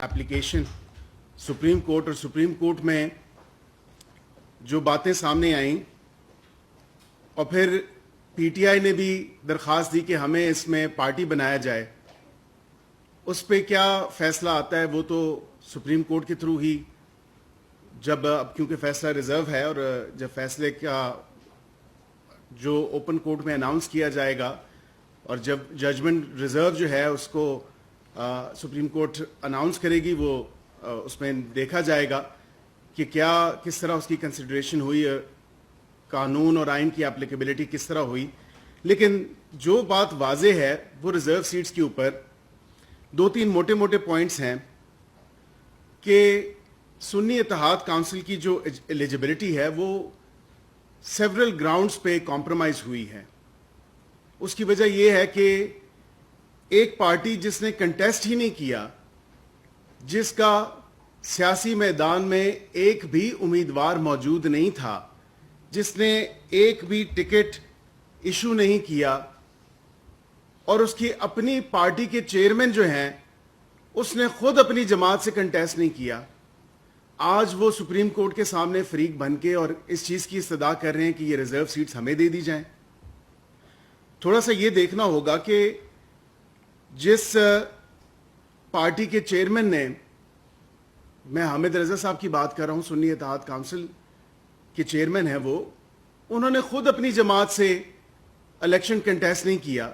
Application supreme court और supreme court में जो बातें सामने आईं और फिर पीटीआई ने भी दरख्वास्त दी कि हमें इसमें पार्टी बनाया जाए, उस पे क्या फैसला आता है वो तो सुप्रीम कोर्ट के थ्रू ही, जब अब क्योंकि फैसला रिजर्व है और जब फैसले का जो ओपन कोर्ट में अनाउंस किया जाएगा और जब जजमेंट रिजर्व जो है उसको सुप्रीम कोर्ट अनाउंस करेगी, वो उसमें देखा जाएगा कि क्या किस तरह उसकी कंसिडरेशन हुई, कानून और आइन की एप्लीकेबिलिटी किस तरह हुई। लेकिन जो बात वाजे है वो रिजर्व सीट्स के ऊपर दो तीन मोटे मोटे पॉइंट्स हैं कि सुन्नी इत्तेहाद काउंसिल की जो एलिजिबिलिटी है वो सेवरल ग्राउंड्स पे कॉम्प्रोमाइज हुई है। उसकी वजह यह है कि एक पार्टी जिसने कंटेस्ट ही नहीं किया, जिसका सियासी मैदान में एक भी उम्मीदवार मौजूद नहीं था, जिसने एक भी टिकट इशू नहीं किया और उसकी अपनी पार्टी के चेयरमैन जो हैं उसने खुद अपनी जमात से कंटेस्ट नहीं किया, आज वो सुप्रीम कोर्ट के सामने फरीक बन के और इस चीज की इस्तदा कर रहे हैं कि ये रिजर्व सीट्स हमें दे दी जाएं। थोड़ा सा ये देखना होगा कि जिस पार्टी के चेयरमैन ने, मैं हामिद रजा साहब की बात कर रहा हूं, सुन्नी इत्तेहाद काउंसिल के चेयरमैन है वो, उन्होंने खुद अपनी जमात से इलेक्शन कंटेस्ट नहीं किया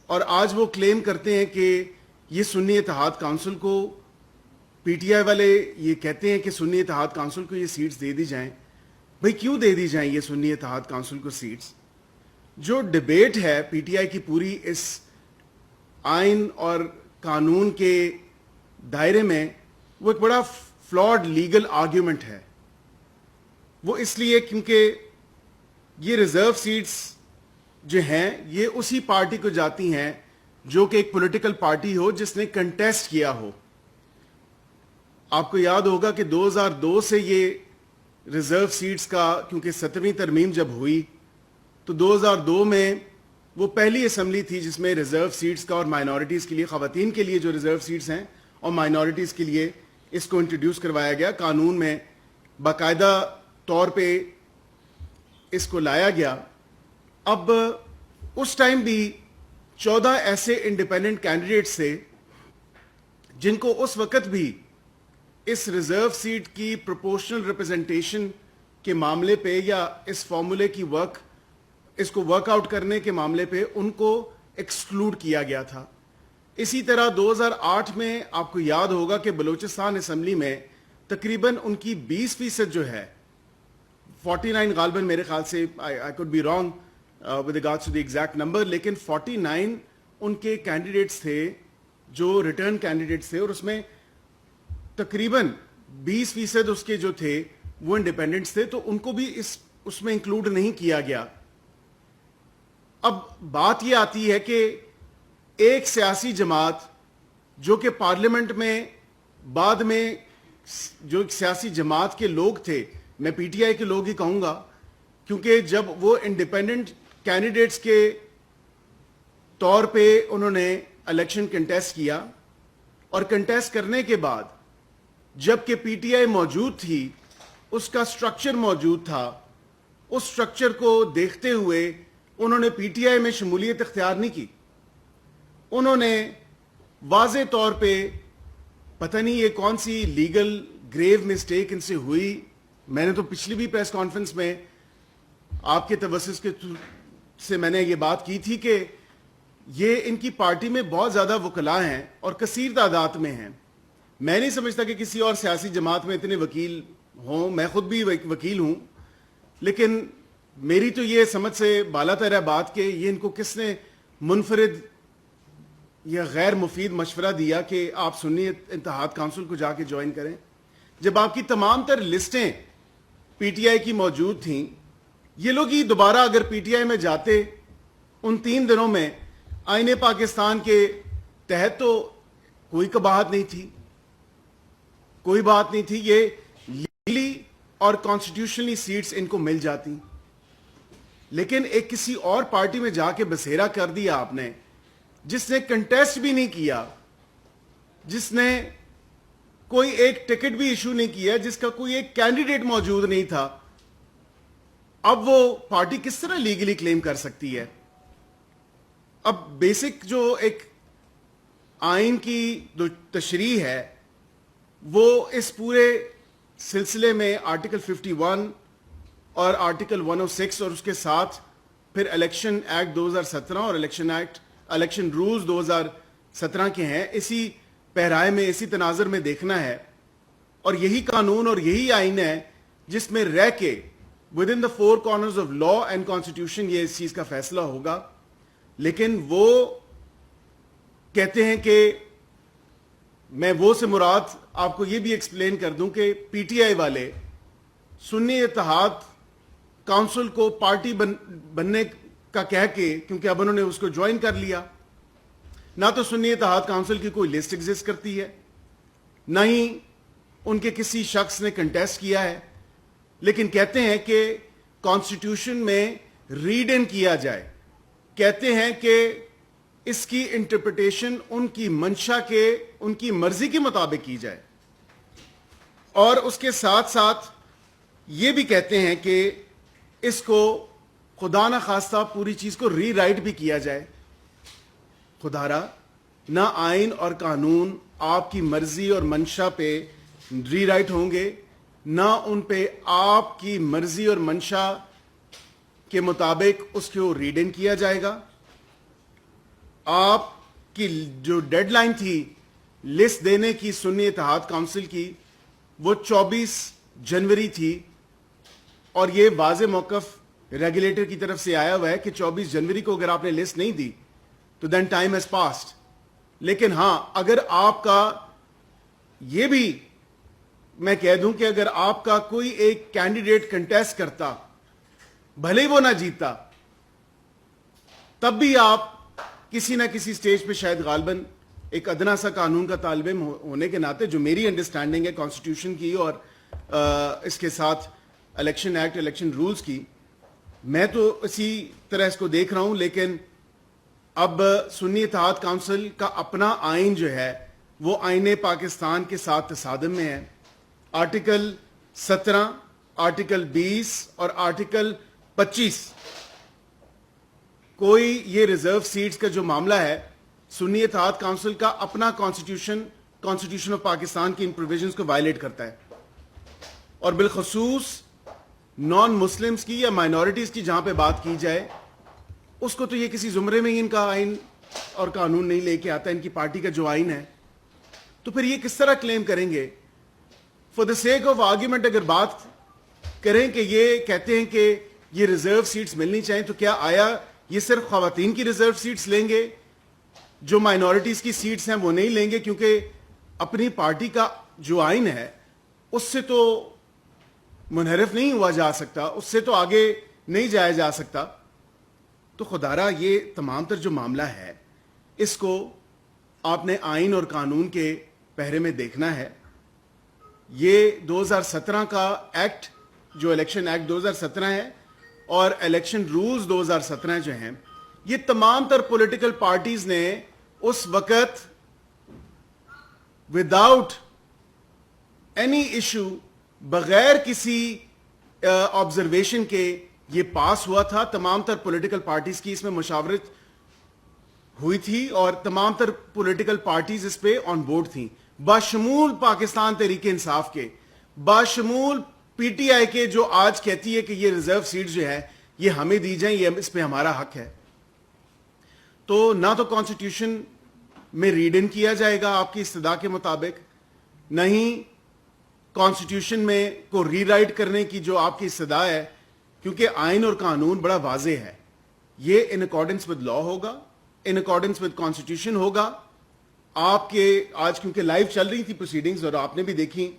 और आज वो क्लेम करते हैं कि ये सुन्नी इत्तेहाद काउंसिल को, पीटीआई वाले ये कहते हैं कि सुन्नी इत्तेहाद काउंसिल को ये सीट्स दे दी जाएं। भाई क्यों दे दी जाएं ये सुन्नी इत्तेहाद काउंसिल को सीट्स? जो डिबेट है पीटीआई की पूरी इस आइन और कानून के दायरे में, वो एक बड़ा फ्लॉड लीगल आर्ग्यूमेंट है। वो इसलिए क्योंकि ये रिजर्व सीट्स जो हैं ये उसी पार्टी को जाती हैं जो कि एक पॉलिटिकल पार्टी हो जिसने कंटेस्ट किया हो। आपको याद होगा कि 2002 से ये रिजर्व सीट्स का, क्योंकि 17वीं तरमीम जब हुई तो 2002 में वो पहली असेंबली थी जिसमें रिजर्व सीट्स का और माइनॉरिटीज के लिए, खवातीन के लिए जो रिजर्व सीट्स हैं और माइनॉरिटीज के लिए इसको इंट्रोड्यूस करवाया गया, कानून में बाकायदा तौर पे इसको लाया गया। अब उस टाइम भी 14 ऐसे इंडिपेंडेंट कैंडिडेट्स थे जिनको उस वक्त भी इस रिजर्व सीट की प्रोपोर्शनल रिप्रेजेंटेशन के मामले पे या इस फॉर्मूले की इसको वर्कआउट करने के मामले पे उनको एक्सक्लूड किया गया था। इसी तरह 2008 में आपको याद होगा कि बलूचिस्तान असेंबली में तकरीबन उनकी 20% जो है, 49 गालबन मेरे ख्याल से, I could be wrong with regards to the exact number, लेकिन 49 उनके कैंडिडेट्स थे जो रिटर्न कैंडिडेट्स थे और उसमें तकरीबन 20% उसके जो थे वो इंडिपेंडेंट्स थे, तो उनको भी उसमें इंक्लूड नहीं किया गया। अब बात यह आती है कि एक सियासी जमात जो कि पार्लियामेंट में बाद में जो सियासी जमात के लोग थे, मैं पीटीआई के लोग ही कहूंगा, क्योंकि जब वो इंडिपेंडेंट कैंडिडेट्स के तौर पे उन्होंने इलेक्शन कंटेस्ट किया और कंटेस्ट करने के बाद जबकि पीटीआई मौजूद थी, उसका स्ट्रक्चर मौजूद था, उस स्ट्रक्चर को देखते हुए उन्होंने पीटीआई में शमूलियत इख्तियार नहीं की। उन्होंने वाज़े तौर पे, पता नहीं ये कौन सी लीगल ग्रेव मिस्टेक इनसे हुई, मैंने तो पिछली भी प्रेस कॉन्फ्रेंस में आपके तवस्सुस के से मैंने ये बात की थी कि ये इनकी पार्टी में बहुत ज्यादा वकला हैं और कसीर तादाद में हैं। मैं नहीं समझता कि किसी और सियासी जमात में इतने वकील हों, मैं खुद भी वकील हूं, लेकिन मेरी तो ये समझ से बालातर है बात कि ये इनको किसने मुनफरिद या गैर मुफीद मशवरा दिया कि आप सुन्नी इत्तेहाद काउंसिल को जाके ज्वाइन करें, जब आपकी तमाम तर लिस्टें पीटीआई की मौजूद थीं। ये लोग ही दोबारा अगर पीटीआई में जाते उन 3 दिनों में, आईने पाकिस्तान के तहत तो कोई कबाहत नहीं थी, कोई बात नहीं थी, ये लीगली और कॉन्स्टिट्यूशनली सीट्स इनको मिल जाती। लेकिन एक किसी और पार्टी में जाके बसेरा कर दिया आपने, जिसने कंटेस्ट भी नहीं किया, जिसने کوئی ایک ٹکٹ بھی ایشو نہیں کیا جس کا کوئی ایک کینڈیڈیٹ موجود نہیں تھا. اب وہ پارٹی کس طرح لیگلی کلیم کر سکتی ہے؟ اب بیسک جو ایک آئین کی جو تشریح ہے وہ اس پورے سلسلے میں آرٹیکل 51 اور آرٹیکل 106 اور اس کے ساتھ پھر الیکشن ایکٹ 2017 اور الیکشن رولز 2017 کے ہیں. اسی پہرائے میں اسی تناظر میں دیکھنا ہے اور یہی قانون اور یہی آئین ہے جس میں رہ کے within the four corners of law and constitution یہ اس چیز کا فیصلہ ہوگا. لیکن وہ کہتے ہیں کہ میں وہ سے مراد آپ کو یہ بھی ایکسپلین کر دوں کہ پی ٹی آئی والے سنی اتحاد کونسل کو پارٹی بننے کا کہہ کے، کیونکہ اب انہوں نے اس کو جوائن کر لیا، نہ تو سنی اتحاد کونسل کی کوئی لسٹ ایگزسٹ کرتی ہے، نہ ہی ان کے کسی شخص نے کنٹیسٹ کیا ہے، لیکن کہتے ہیں کہ کانسٹیٹیوشن میں ریڈ ان کیا جائے. کہتے ہیں کہ اس کی انٹرپریٹیشن ان کی منشا کے، ان کی مرضی کے مطابق کی جائے، اور اس کے ساتھ ساتھ یہ بھی کہتے ہیں کہ اس کو خدا نہ خواستہ پوری چیز کو ری رائٹ بھی کیا جائے. خدا را نہ آئین اور قانون آپ کی مرضی اور منشا پہ ری رائٹ ہوں گے، نہ ان پہ آپ کی مرضی اور منشا کے مطابق اس کو ریڈ ان کیا جائے گا. آپ کی جو ڈیڈ لائن تھی لسٹ دینے کی سنی اتحاد کونسل کی وہ 24 جنوری تھی، اور یہ واضح موقف ریگولیٹر کی طرف سے آیا ہوا ہے کہ 24 جنوری کو اگر آپ نے لسٹ نہیں دی تو دین ٹائم ہیز پاسڈ. لیکن ہاں، اگر آپ کا یہ بھی میں کہہ دوں کہ اگر آپ کا کوئی ایک کینڈیڈیٹ کنٹیسٹ کرتا، بھلے ہی وہ نہ جیتا، تب بھی آپ کسی نہ کسی سٹیج پہ شاید غالباً ایک ادنا سا قانون کا طالب علم ہونے کے ناطے، جو میری انڈرسٹینڈنگ ہے کانسٹیٹیوشن کی اور اس کے ساتھ الیکشن ایکٹ، الیکشن رولز کی، میں تو اسی طرح اس کو دیکھ رہا ہوں. لیکن اب سنی اتحاد کونسل کا اپنا آئین جو ہے وہ آئین پاکستان کے ساتھ تصادم میں ہے. آرٹیکل 17، آرٹیکل 20 اور آرٹیکل 25 کوئی یہ ریزرو سیٹس کا جو معاملہ ہے، سنی اتحاد کونسل کا اپنا کانسٹیٹیوشن آف پاکستان کی ان پروویژنز کو وائلیٹ کرتا ہے. اور بالخصوص نان مسلمز کی یا مائنورٹیز کی جہاں پہ بات کی جائے، اس کو تو یہ کسی زمرے میں ہی ان کا آئین اور قانون نہیں لے کے آتا، ان کی پارٹی کا جو آئین ہے. تو پھر یہ کس طرح کلیم کریں گے؟ For the sake of argument اگر بات کریں کہ یہ کہتے ہیں کہ یہ ریزرو سیٹس ملنی چاہیے، تو کیا آیا یہ صرف خواتین کی ریزرو سیٹس لیں گے؟ جو مائنورٹیز کی سیٹس ہیں وہ نہیں لیں گے؟ کیونکہ اپنی پارٹی کا جو آئین ہے اس سے تو منحرف نہیں ہوا جا سکتا، اس سے تو آگے نہیں جایا جا سکتا. تو خدارہ یہ تمام تر جو معاملہ ہے اس کو آپ نے آئین اور قانون کے پہرے میں دیکھنا ہے. یہ 2017 کا ایکٹ، جو الیکشن ایکٹ 2017 ہے، اور الیکشن رولز 2017 جو ہیں، یہ تمام تر پولیٹیکل پارٹیز نے اس وقت وداؤٹ اینی ایشو، بغیر کسی آبزرویشن کے یہ پاس ہوا تھا. تمام تر پولیٹیکل پارٹیز کی اس میں مشاورت ہوئی تھی اور تمام تر پولیٹیکل پارٹیز اس پہ آن بورڈ تھیں، باشمول پاکستان تحریک انصاف کے، باشمول پی ٹی آئی کے، جو آج کہتی ہے کہ یہ ریزرو سیٹ جو ہے یہ ہمیں دی جائیں، یہ اس پہ ہمارا حق ہے. تو نہ تو کانسٹیٹیوشن میں ریڈ ان کیا جائے گا آپ کی استدعا کے مطابق، نہ ہی کانسٹیٹیوشن میں کو ری رائٹ کرنے کی جو آپ کی استدعا ہے، کیونکہ آئین اور قانون بڑا واضح ہے. یہ ان اکارڈنس ود لا ہوگا، ان اکارڈنس ود کانسٹیٹیوشن ہوگا. آپ کے آج کیونکہ لائیو چل رہی تھی پروسیڈنگز اور آپ نے بھی دیکھی.